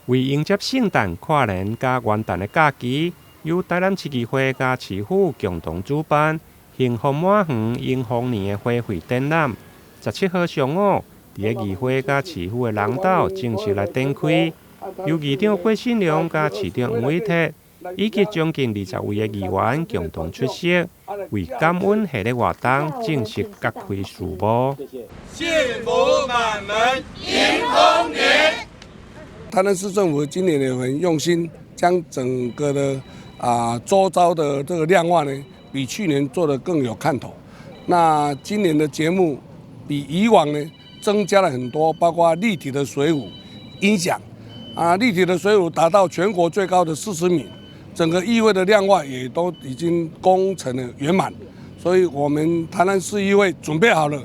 为迎接圣诞、跨年加元旦的假期，由台南市议会加市府共同主办幸福满园迎丰年的花卉展览。17号上午，伫个议会加市府的廊道正式来展开，由议长郭信良加市长黄伟哲，以及将近20位的议员共同出席，为感恩系列活动正式揭开序幕。幸福满门迎丰年。台南市政府今年也很用心，将整个的周遭的这个亮化呢，比去年做得更有看头。那今年的节目比以往呢增加了很多，包括立体的水舞、音响立体的水舞达到全国最高的40米，整个议会的亮化也都已经工程了圆满，所以我们台南市议会准备好了，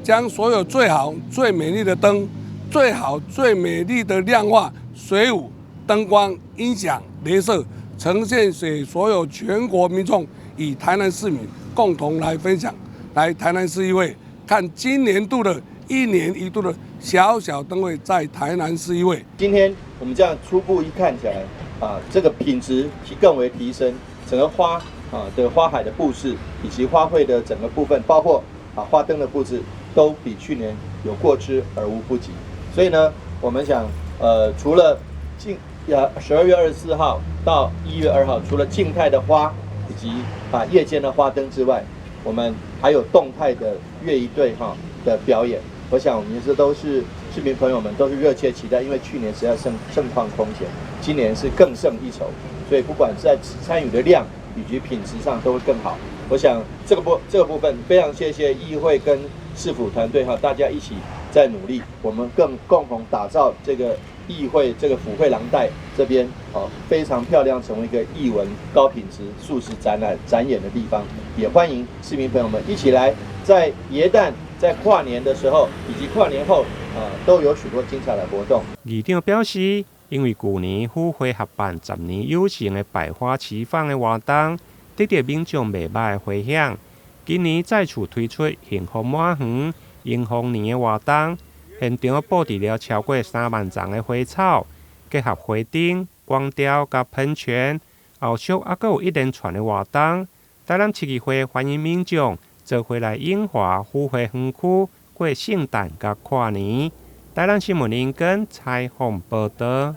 将所有最好、最美丽的灯。最好、最美丽的亮化、水舞、灯光、音响、雷射，呈现给所有全国民众，以台南市民共同来分享。来台南市议会看今年度的1年1度的小小灯会，在台南市议会。今天我们这样初步一看起来，这个品质更为提升，整个花的花海的布置，以及花卉的整个部分，包括花灯的布置，都比去年有过之而无不及。所以呢，我们想，除了12月24号到1月2号，除了静态的花以及夜间的花灯之外，我们还有动态的乐仪队的表演。我想我们这都是市民朋友们都是热切期待，因为去年实在盛况空前，今年是更胜一筹，所以不管是在参与的量以及品质上都会更好。我想这个部分非常谢谢议会跟市府团队大家一起在努力，我们共同打造这个议会这个府会廊带这边非常漂亮，成为一个艺文高品质素食展演的地方。也欢迎市民朋友们一起来，在耶诞、在跨年的时候以及跨年后都有许多精彩的活动。议长表示，因为去年府会合办10年有成的百花齐放的活动，得到民众袂歹的回响。今年再次推出幸福满园迎丰年的活动，现场布置了超过3万丛的花草，结合花灯、光雕甲喷泉，后续还佫有一连串的活动。台南市议会欢迎民众做伙来永华府会园区过圣诞甲跨年。台南新闻林根采访报道。